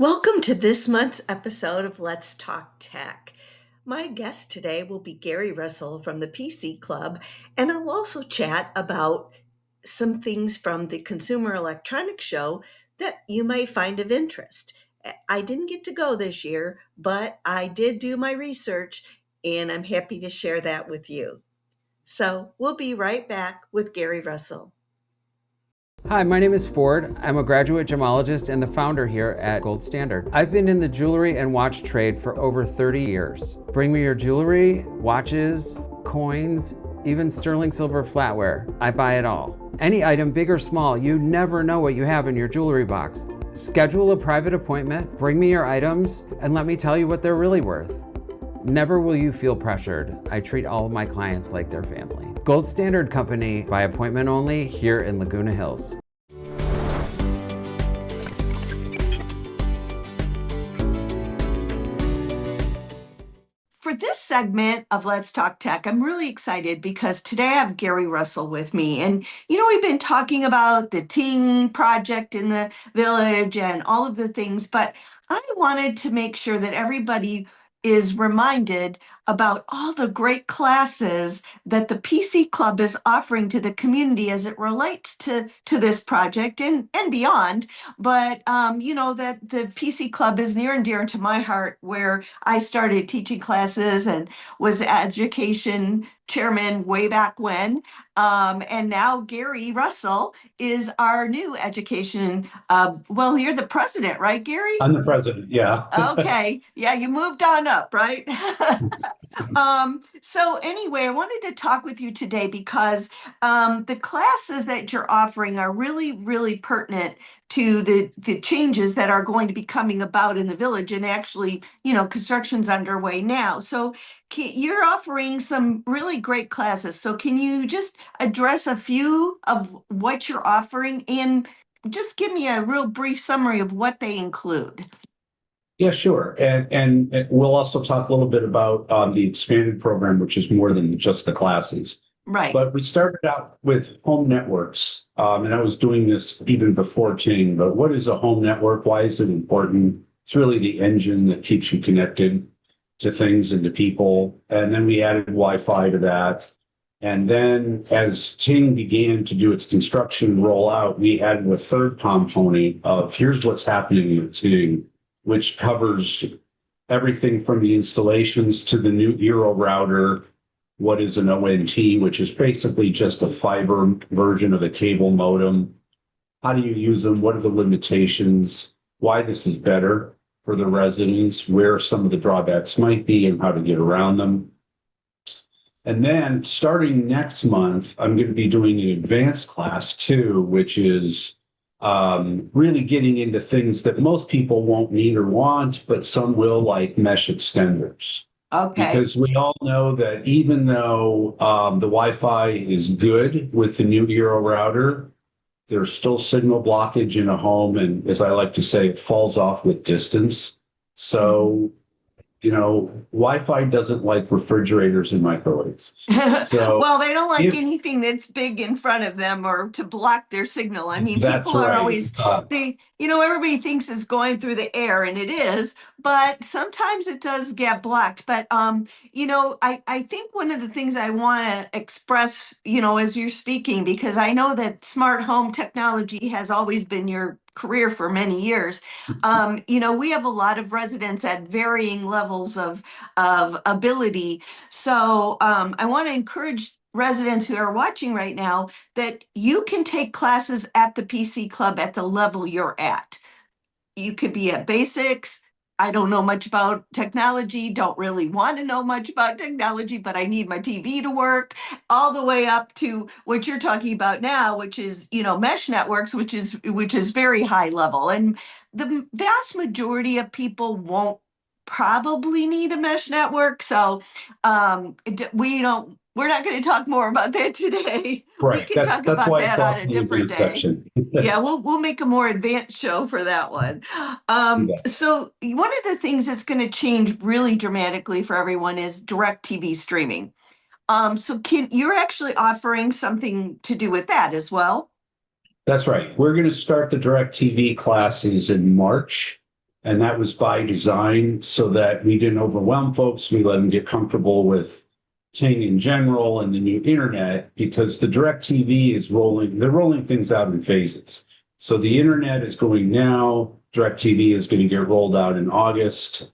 Welcome to this month's episode of Let's Talk Tech. My guest today will be Gary Russell from the PC Club, and I'll also chat about some things from the Consumer Electronics Show that you might find of interest. I didn't get to go this year, but I did do my research, and I'm happy to share that with you. So we'll be right back with Gary Russell. Hi, my name is Ford. I'm a graduate gemologist and the founder here at Gold Standard. I've been in the jewelry and watch trade for over 30 years. Bring me your jewelry, watches, coins, even sterling silver flatware. I buy it all. Any item, big or small, you never know what you have in your jewelry box. Schedule a private appointment, bring me your items, and let me tell you what they're really worth. Never will you feel pressured. I treat all of my clients like their family. Gold Standard Company, by appointment only, here in Laguna Hills. For this segment of Let's Talk Tech, I'm really excited because today I have Gary Russell with me. And, we've been talking about the Ting project in the village and all of the things, but I wanted to make sure that everybody is reminded about all the great classes that the PC Club is offering to the community as it relates to this project and beyond. But, that the PC Club is near and dear to my heart, where I started teaching classes and was education chairman way back when. And now Gary Russell is our new education. Well, you're the president, right, Gary? I'm the president, yeah. Okay. Yeah, you moved on up, right? So anyway, I wanted to talk with you today because the classes that you're offering are really, really pertinent to the changes that are going to be coming about in the village. And actually, construction's underway now. So you're offering some really great classes. So can you just address a few of what you're offering and just give me a real brief summary of what they include? Yeah, sure. And we'll also talk a little bit about the expanded program, which is more than just the classes. Right. But we started out with home networks, and I was doing this even before Ting. But what is a home network? Why is it important? It's really the engine that keeps you connected to things and to people. And then we added Wi-Fi to that. And then as Ting began to do its construction rollout, we added a third component of here's what's happening with Ting, which covers everything from the installations to the new Eero router. What is an ONT, which is basically just a fiber version of a cable modem. How do you use them? What are the limitations? Why this is better for the residents, where some of the drawbacks might be, and how to get around them. And then starting next month, I'm going to be doing an advanced class too, which is really getting into things that most people won't need or want, but some will, like mesh extenders. Okay. Because we all know that even though the Wi-Fi is good with the new Eero router, there's still signal blockage in a home. And as I like to say, it falls off with distance. So, Wi-Fi doesn't like refrigerators and microwaves. So well, they don't like anything that's big in front of them or to block their signal. I mean, that's people are right. always, everybody thinks it's going through the air, and it is, but sometimes it does get blocked. But, I think one of the things I want to express, as you're speaking, because I know that smart home technology has always been your career for many years. We have a lot of residents at varying levels of ability. So I want to encourage residents who are watching right now that you can take classes at the PC Club at the level you're at. You could be at basics. I don't know much about technology, don't really want to know much about technology, but I need my TV to work, all the way up to what you're talking about now, which is, mesh networks, which is very high level. And the vast majority of people won't probably need a mesh network. So we're not going to talk more about that today. Right. We can talk That's about why that on a different day. Section. Yeah, we'll make a more advanced show for that one. So one of the things that's going to change really dramatically for everyone is direct TV streaming. So you're actually offering something to do with that as well? That's right. We're going to start the direct TV classes in March. And that was by design so that we didn't overwhelm folks. We let them get comfortable with Ting in general and the new internet because the direct TV is rolling, they're rolling things out in phases. So the internet is going now, direct TV is going to get rolled out in August.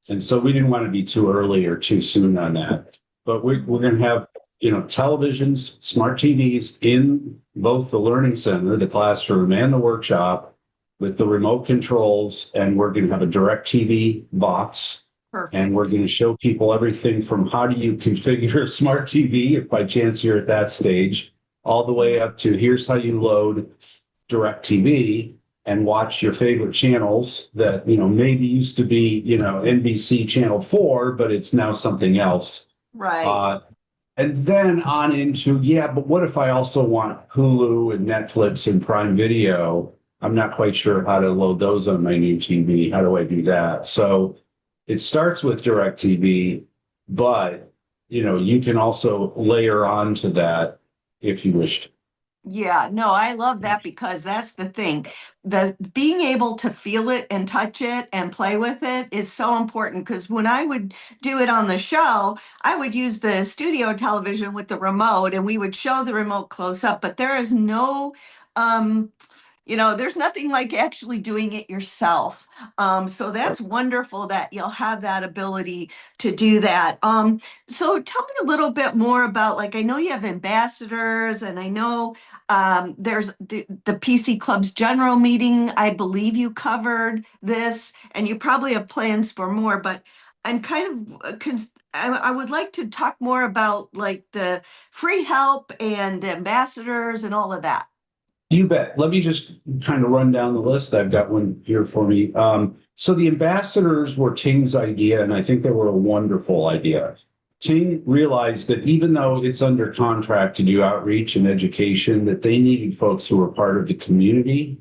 And so we didn't want to be too early or too soon on that. But we're going to have, televisions, smart TVs in both the learning center, the classroom, and the workshop with the remote controls. And we're going to have a direct TV box. And we're Perfect. going to show people everything from how do you configure a smart TV, if by chance you're at that stage, all the way up to here's how you load direct TV and watch your favorite channels that, maybe used to be, NBC Channel 4, but it's now something else. Right. Uh, and then on into, yeah, but what if I also want Hulu and Netflix and Prime Video? I'm not quite sure how to load those on my new TV. How do I do that? So it starts with DirecTV, but you can also layer on to that if you wish to. Yeah, no, I love that because that's the thing. The being able to feel it and touch it and play with it is so important because when I would do it on the show, I would use the studio television with the remote and we would show the remote close up, but there is no there's nothing like actually doing it yourself. So that's wonderful that you'll have that ability to do that. So tell me a little bit more about, like, I know you have ambassadors, and I know there's the PC Club's general meeting. I believe you covered this, and you probably have plans for more, but I'm kind of, I would like to talk more about like the free help and ambassadors and all of that. You bet. Let me just kind of run down the list. I've got one here for me. So the ambassadors were Ting's idea, and I think they were a wonderful idea. Ting realized that even though it's under contract to do outreach and education, that they needed folks who were part of the community,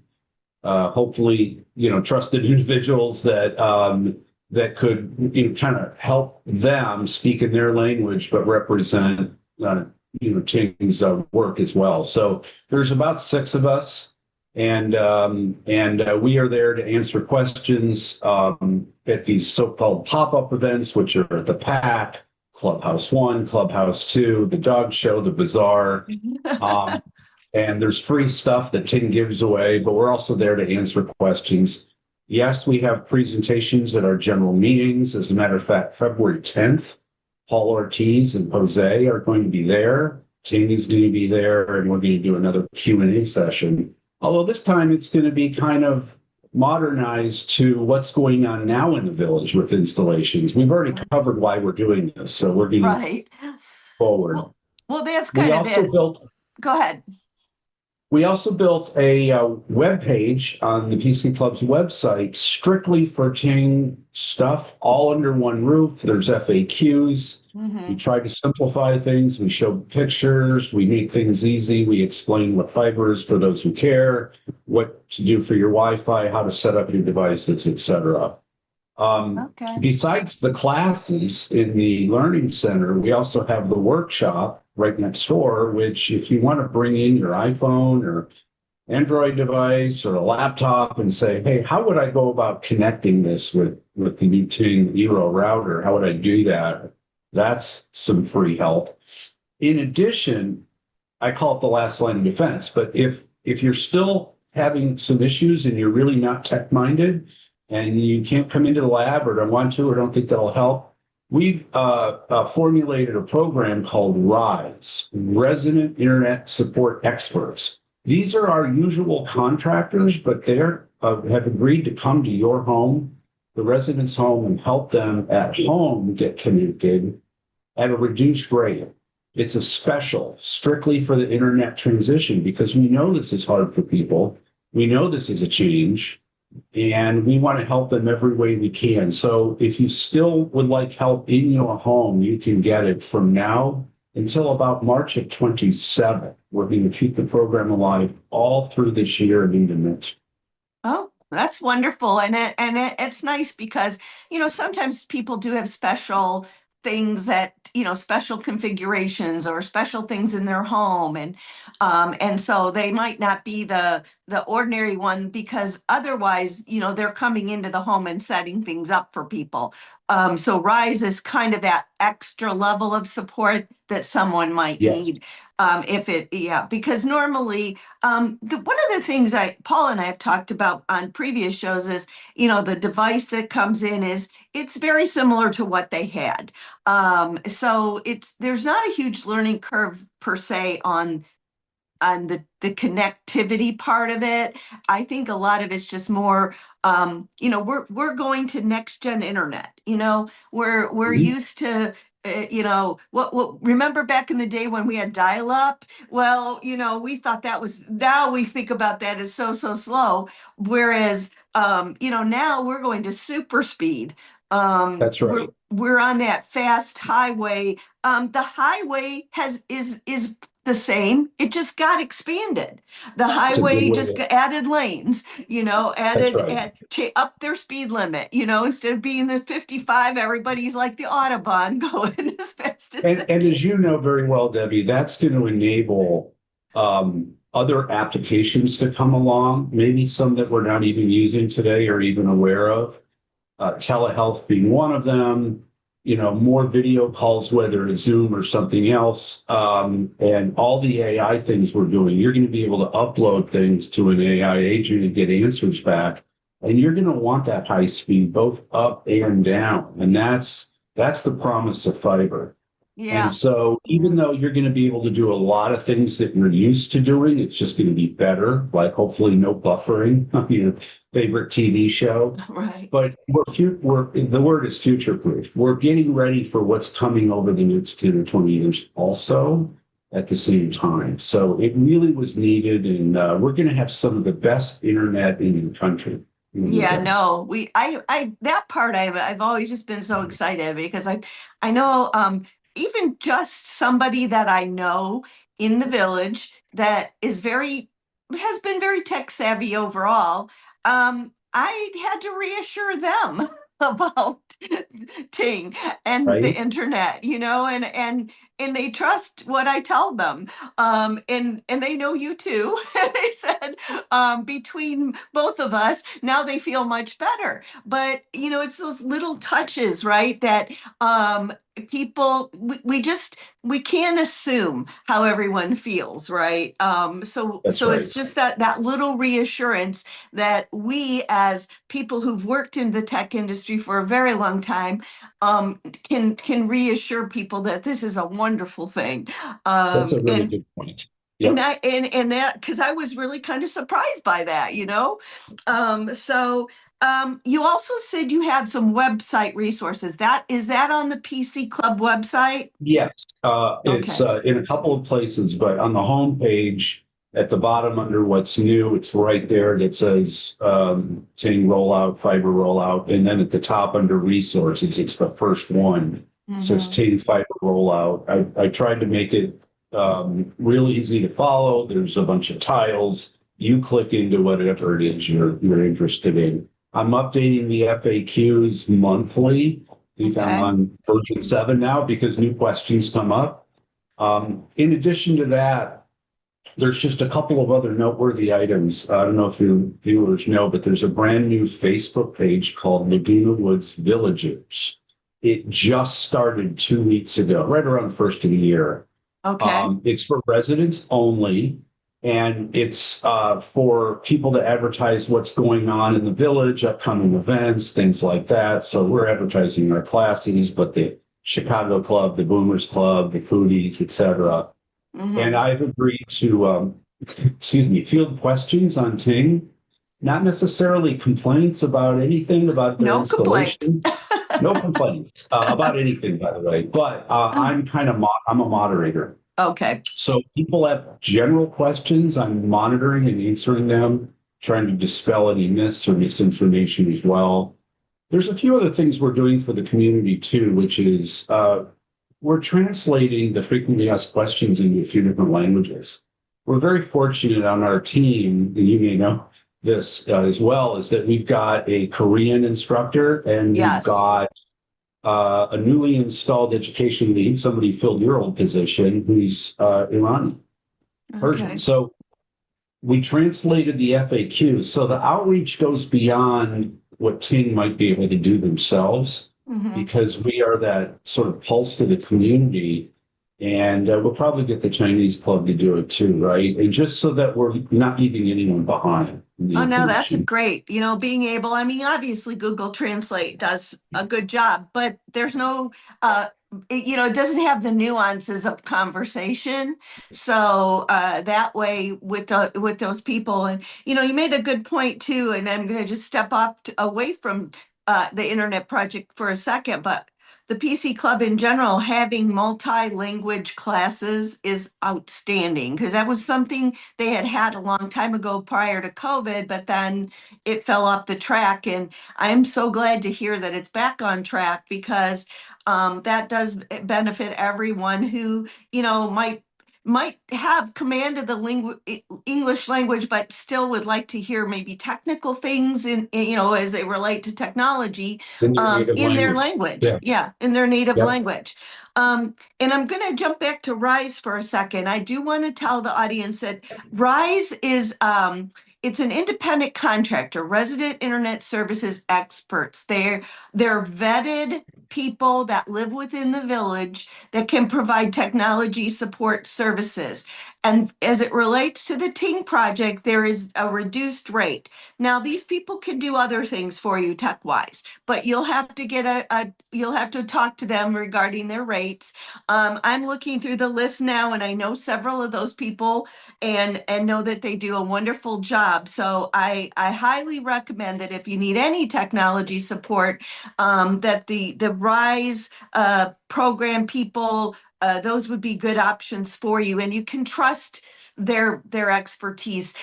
hopefully, trusted individuals that could kind of help them speak in their language, but represent Ting's work as well. So there's about six of us, and we are there to answer questions at these so-called pop-up events, which are at the PAC, Clubhouse One, Clubhouse Two, the dog show, the bazaar. Um, and there's free stuff that Ting gives away, but we're also there to answer questions. Yes, we have presentations at our general meetings. As a matter of fact, February 10th, Paul Ortiz and Jose are going to be there. Tammy's going to be there, and we're going to do another Q&A session. Although this time it's going to be kind of modernized to what's going on now in the village with installations. We've already covered why we're doing this, so we're going to Right. forward. Well, well, that's We kind of also it. built Go ahead. We also built a web page on the PC Club's website strictly for Ting stuff, all under one roof. There's FAQs. We Hmm. try to simplify things. We show pictures. We make things easy. We explain what fiber is for those who care, what to do for your Wi-Fi, how to set up your devices, etc. Okay. Besides the classes in the Learning Center, we also have the workshop right next door, which if you want to bring in your iPhone or Android device or a laptop and say, hey, how would I go about connecting this with the new Ting Eero router? How would I do that? That's some free help. In addition, I call it the last line of defense, but if you're still having some issues and you're really not tech minded and you can't come into the lab or don't want to or don't think that'll help, we've formulated a program called RISE, Resident Internet Support Experts. These are our usual contractors, but they have agreed to come to your home, the resident's home, and help them at home get connected at a reduced rate. It's a special, strictly for the internet transition, because we know this is hard for people. We know this is a change, and we want to help them every way we can. So if you still would like help in your home, you can get it from now until about March of 27. We're going to keep the program alive all through this year and into next. Oh, that's wonderful. It's nice because, sometimes people do have special things that, special configurations or special things in their home. And so they might not be the ordinary one, because otherwise, they're coming into the home and setting things up for people. So Rise is kind of that extra level of support that someone might Yes. need. Yeah, because normally, one of the things Paul and I have talked about on previous shows is, the device that comes in it's very similar to what they had. So there's not a huge learning curve per se on the connectivity part of it. I think a lot of it's just more, we're going to next gen internet. We're Mhm. used to. What remember back in the day when we had dial up? Well, we thought that was, now we think about that as so slow. Whereas, now we're going to super speed. That's We're right. we're on that fast highway. The highway is the same. It just got expanded. The That's a good highway way just to, added lanes, that's right. up their speed limit. Instead of being the 55, everybody's like the Autobahn going as fast as And they as you know very well, Debbie, that's going to enable other applications to come along, maybe some that we're not even using today or even aware of. Telehealth being one of them, more video calls, whether it's Zoom or something else, and all the AI things we're doing. You're going to be able to upload things to an AI agent and get answers back, and you're going to want that high speed both up and down, and that's the promise of fiber. And Yeah. so, even though you're going to be able to do a lot of things that you're used to doing, it's just going to be better, like hopefully no buffering on your favorite TV show. Right. But the word is future proof. We're getting ready for what's coming over the next 10 or 20 years also at the same time. So it really was needed. And we're going to have some of the best internet in the country. Yeah, no, that part I've always just been so excited because I know, even just somebody that I know in the village that has been very tech savvy overall. I had to reassure them about Ting and the Right? internet, and they trust what I tell them. And they know you too. They said, between both of us, now they feel much better. But it's those little touches, right? That people we can't assume how everyone feels, right? So That's so right. it's just that little reassurance that we, as people who've worked in the tech industry for a very long time, can reassure people that this is a wonderful thing. That's a really And good point. and Yep. I and that, because I was really kind of surprised by that. So you also said you had some website resources. That is that on the PC Club website? Yes, it's Okay. in a couple of places, but on the home page at the bottom under what's new, it's right there that says saying rollout, fiber rollout. And then at the top under resources, it's the first one. It says Hmm. Ting fiber rollout. I tried to make it real easy to follow. There's a bunch of tiles. You click into whatever it is you're interested in. I'm updating the FAQs monthly. I think I'm Okay. on version 7 now because new questions come up. In addition to that, there's just a couple of other noteworthy items. I don't know if your viewers know, but there's a brand new Facebook page called Laguna Woods Villagers. It just started 2 weeks ago, right around the first of the year. Okay. It's for residents only, and it's for people to advertise what's going on in the village, upcoming events, things like that. So we're advertising our classes, but the Chicago Club, the Boomers Club, the Foodies, etc. And Hmm. I've agreed to, excuse me, field questions on Ting, not necessarily complaints about anything about their No complaints. installation. No complaints about anything, by the way. But I'm a moderator. Okay. So people have general questions. I'm monitoring and answering them, trying to dispel any myths or misinformation as well. There's a few other things we're doing for the community too, which is we're translating the frequently asked questions into a few different languages. We're very fortunate on our team, and you may know this as well, is that we've got a Korean instructor and we've Yes. got a newly installed education lead, somebody filled your old position, who's Iranian, Persian. Okay. So we translated the FAQ. So the outreach goes beyond what Ting might be able to do themselves Mhm. because we are that sort of pulse to the community. And we'll probably get the Chinese club to do it too, right? And just so that we're not leaving anyone behind in the Oh, no, that's a information. great, being able, I mean, obviously Google Translate does a good job, but there's no, it doesn't have the nuances of conversation. So that way with those people, and you made a good point too, and I'm going to just step off away from the internet project for a second, but the PC Club in general, having multi-language classes is outstanding because that was something they had a long time ago prior to COVID, but then it fell off the track. And I'm so glad to hear that it's back on track because that does benefit everyone who, might have command of the English language, but still would like to hear maybe technical things as they relate to technology In their native in their language. language. Yeah. Yeah, in their native Yep. language. And I'm going to jump back to Rise for a second. I do want to tell the audience that Rise is it's an independent contractor, resident internet services experts. They're vetted people that live within the village that can provide technology support services. And as it relates to the Ting project, there is a reduced rate. Now, these people can do other things for you tech wise, but you'll have to get you'll have to talk to them regarding their rates. I'm looking through the list now, and I know several of those people, and know that they do a wonderful job. So I highly recommend that if you need any technology support, that the Rise program people, those would be good options for you, and you can trust their expertise.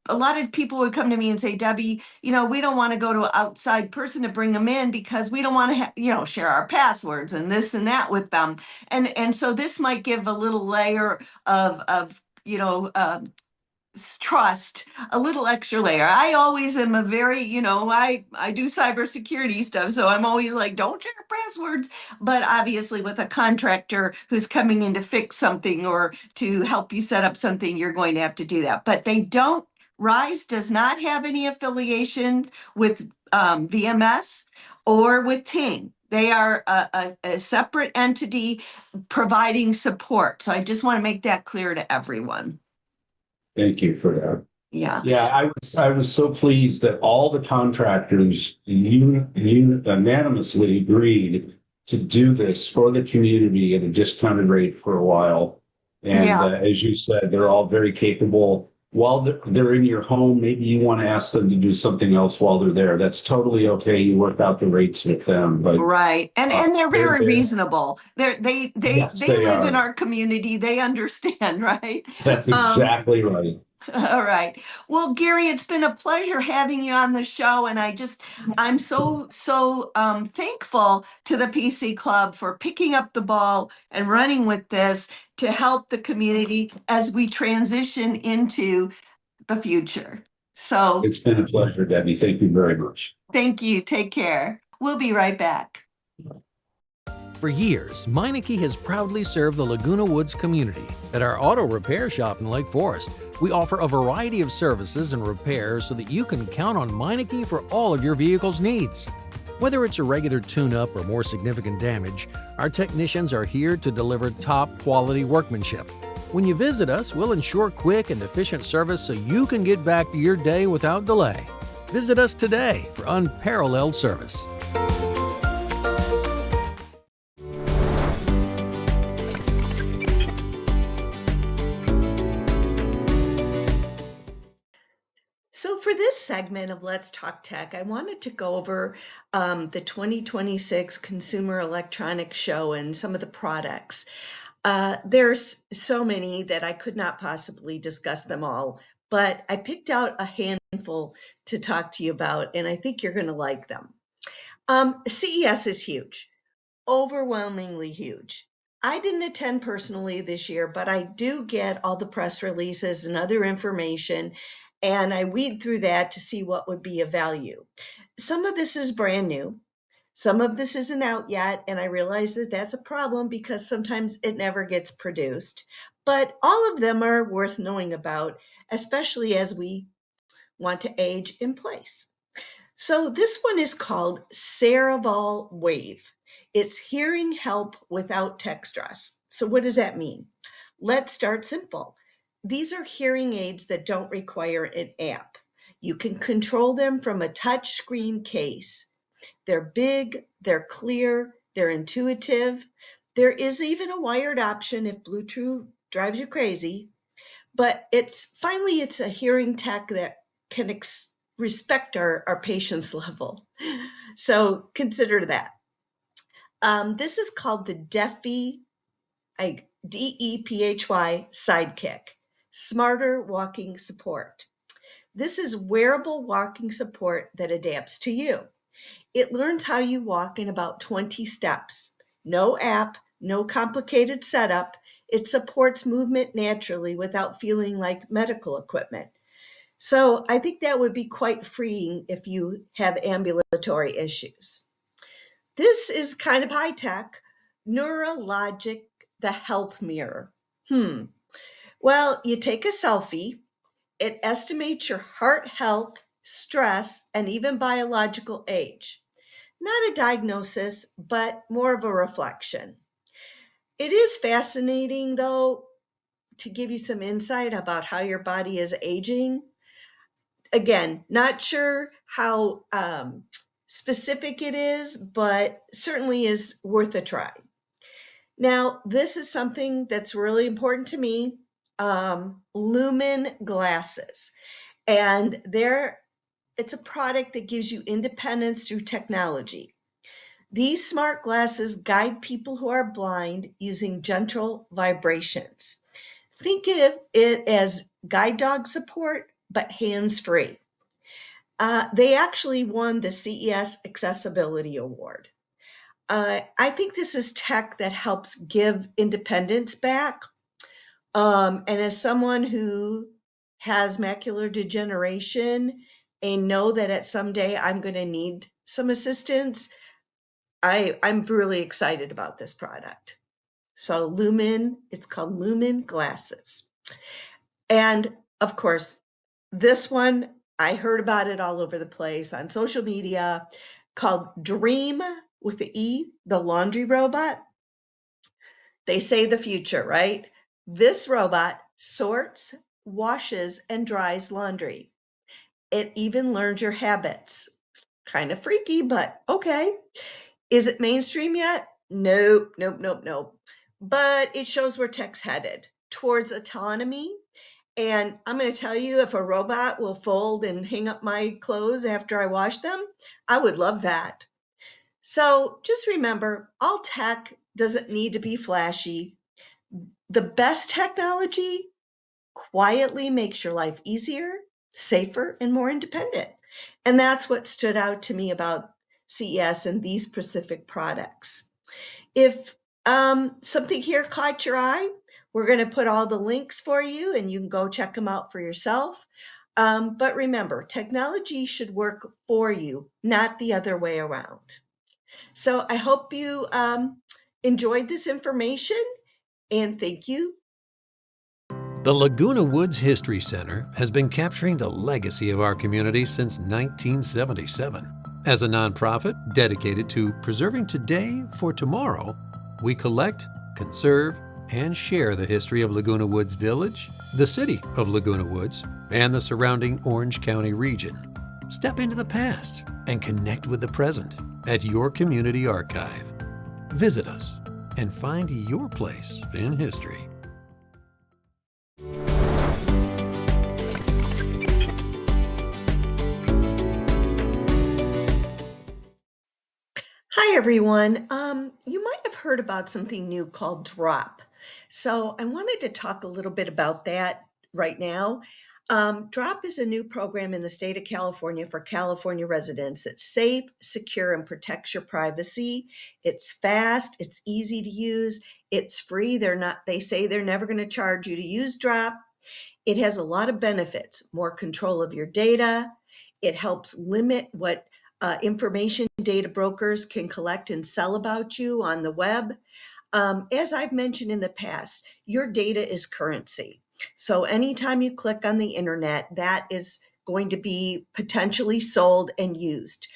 A lot of people would come to me and say, Debbie, we don't want to go to an outside person to bring them in because we don't want to, share our passwords and this and that with them. And so this might give a little layer of trust, a little extra layer. I always am a very, I do cybersecurity stuff, so I'm always like, don't share passwords. But obviously, with a contractor who's coming in to fix something or to help you set up something, you're going to have to do that. But they don't. Rise does not have any affiliation with VMS or with Ting. They are a separate entity providing support. So I just want to make that clear to everyone. Thank you for that. Yeah. Yeah, I was so pleased that all the contractors unanimously agreed to do this for the community at a discounted rate for a while. And Yeah. as you said, they're all very capable. While they're in your home, maybe you want to ask them to do something else while they're there. That's totally okay. You work out the rates with them, but Right. And they're they're very there. reasonable. Yes, They they live in are. our community. They understand, right? That's Um, exactly right. all right. Well, Gary, it's been a pleasure having you on the show. And I'm so thankful to the PC Club for picking up the ball and running with this to help the community as we transition into the future. So It's been a pleasure, Debbie. Thank you very much. thank you. Take care. We'll be right back. For years, Meineke has proudly served the Laguna Woods community. At our auto repair shop in Lake Forest, we offer a variety of services and repairs so that you can count on Meineke for all of your vehicle's needs. Whether it's a regular tune-up or more significant damage, our technicians are here to deliver top-quality workmanship. When you visit us, we'll ensure quick and efficient service so you can get back to your day without delay. Visit us today for unparalleled service. So for this segment of Let's Talk Tech, I wanted to go over the 2026 Consumer Electronics Show and some of the products. There's so many that I could not possibly discuss them all, but I picked out a handful to talk to you about, and I think you're going to like them. CES is huge, overwhelmingly huge. I didn't attend personally this year, but I do get all the press releases and other information, and I weed through that to see what would be of value. Some of this is brand new. Some of this isn't out yet, and I realize that that's a problem because sometimes it never gets produced. But all of them are worth knowing about, especially as we want to age in place. So this one is called Cerebral Wave. It's hearing help without tech stress. So what does that mean? Let's start simple. These are hearing aids that don't require an app. You can control them from a touch screen case. They're big, they're clear, they're intuitive. There is even a wired option if Bluetooth drives you crazy, but it's a hearing tech that can respect our patience level. So consider that. This is called the DEPHY Sidekick, Smarter Walking Support. This is wearable walking support that adapts to you. It learns how you walk in about 20 steps. No app, no complicated setup. It supports movement naturally without feeling like medical equipment. So I think that would be quite freeing if you have ambulatory issues. This is kind of high tech. Neurologic, the health mirror. Well, you take a selfie, it estimates your heart health, stress, and even biological age. Not a diagnosis, but more of a reflection. It is fascinating, though, to give you some insight about how your body is aging. Again, not sure how specific it is, but certainly is worth a try. Now, this is something that's really important to me. Lumen glasses. And it's a product that gives you independence through technology. These smart glasses guide people who are blind using gentle vibrations. Think of it as guide dog support, but hands free. They actually won the CES Accessibility Award. I think this is tech that helps give independence back. And as someone who has macular degeneration and know that at some day I'm going to need some assistance, I'm really excited about this product. So Lumen, it's called Lumen Glasses. And of course, this one, I heard about it all over the place on social media, called Dream with the E, the laundry robot. They say the future, right? This robot sorts, washes, and dries laundry. It even learns your habits. Kind of freaky, but okay. Is it mainstream yet? Nope, nope, nope, nope. But it shows where tech's headed towards autonomy. And I'm going to tell you, if a robot will fold and hang up my clothes after I wash them, I would love that. So just remember, all tech doesn't need to be flashy. The best technology quietly makes your life easier, safer, and more independent. And that's what stood out to me about CES and these specific products. If something here caught your eye, we're going to put all the links for you and you can go check them out for yourself. But remember, technology should work for you, not the other way around. So I hope you enjoyed this information and thank you. The Laguna Woods History Center has been capturing the legacy of our community since 1977. As a nonprofit dedicated to preserving today for tomorrow, we collect, conserve, and share the history of Laguna Woods Village, the city of Laguna Woods, and the surrounding Orange County region. Step into the past and connect with the present at your community archive. Visit us and find your place in history. Hi, everyone. You might have heard about something new called Drop. So I wanted to talk a little bit about that right now. Drop is a new program in the state of California for California residents that's safe, secure, and protects your privacy. It's fast, it's easy to use, it's free. They say they're never going to charge you to use Drop. It has a lot of benefits, more control of your data. It helps limit what information data brokers can collect and sell about you on the web. As I've mentioned in the past, your data is currency. So anytime you click on the internet, that is going to be potentially sold and used.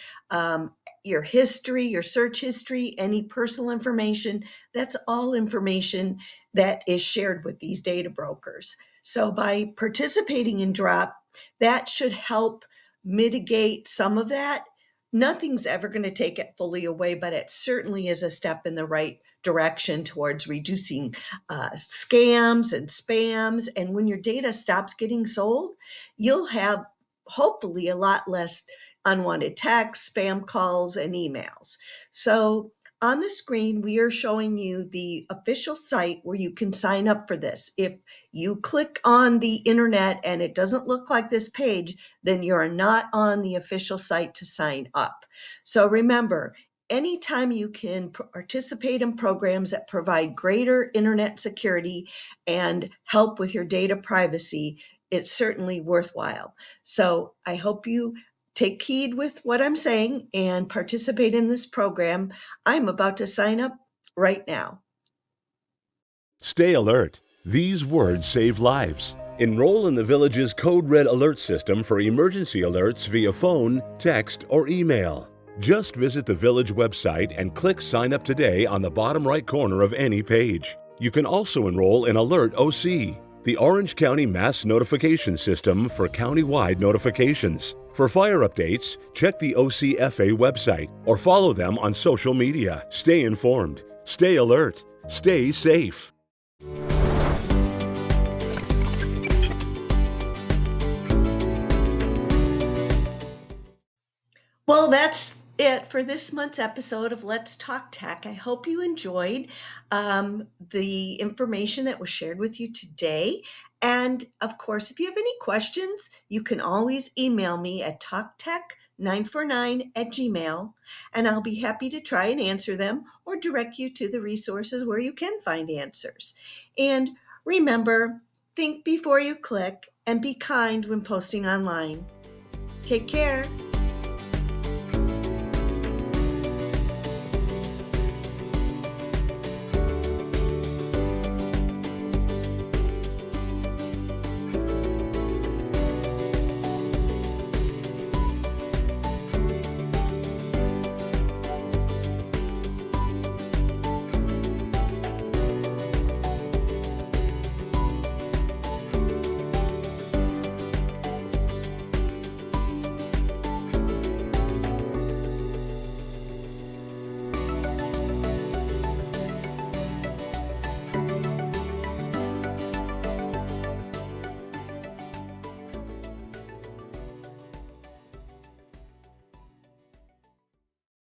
Your history, your search history, any personal information, that's all information that is shared with these data brokers. So by participating in DROP, that should help mitigate some of that. Nothing's ever going to take it fully away, but it certainly is a step in the right direction towards reducing scams and spams. And when your data stops getting sold, you'll have hopefully a lot less unwanted texts, spam calls, and emails. So on the screen, we are showing you the official site where you can sign up for this. If you click on the internet and it doesn't look like this page, then you're not on the official site to sign up. So remember, anytime you can participate in programs that provide greater internet security and help with your data privacy, it's certainly worthwhile. So I hope you take heed with what I'm saying and participate in this program. I'm about to sign up right now. Stay alert. These words save lives. Enroll in the village's Code Red alert system for emergency alerts via phone, text, or email. Just visit the village website and click Sign Up Today on the bottom right corner of any page. You can also enroll in Alert OC, the Orange County Mass Notification System for county-wide notifications. For fire updates, check the OCFA website or follow them on social media. Stay informed, stay alert, stay safe. Well, that's it for this month's episode of Let's Talk Tech. I hope you enjoyed the information that was shared with you today. And of course, if you have any questions, you can always email me at talktech949@gmail, and I'll be happy to try and answer them or direct you to the resources where you can find answers. And remember, think before you click and be kind when posting online. Take care.